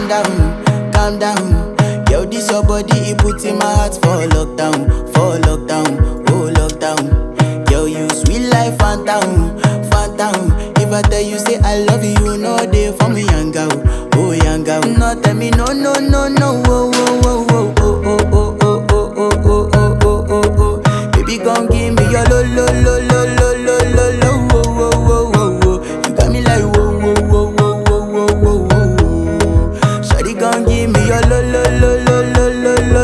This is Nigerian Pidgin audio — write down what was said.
calm down. Yo, this your body, it put in my heart for lockdown, oh lockdown. Yo, you sweet life, phantom, phantom. If I tell you say I love you, no day for me, young girl, oh young girl. No tell me no, no, no, no, oh, oh, oh, oh,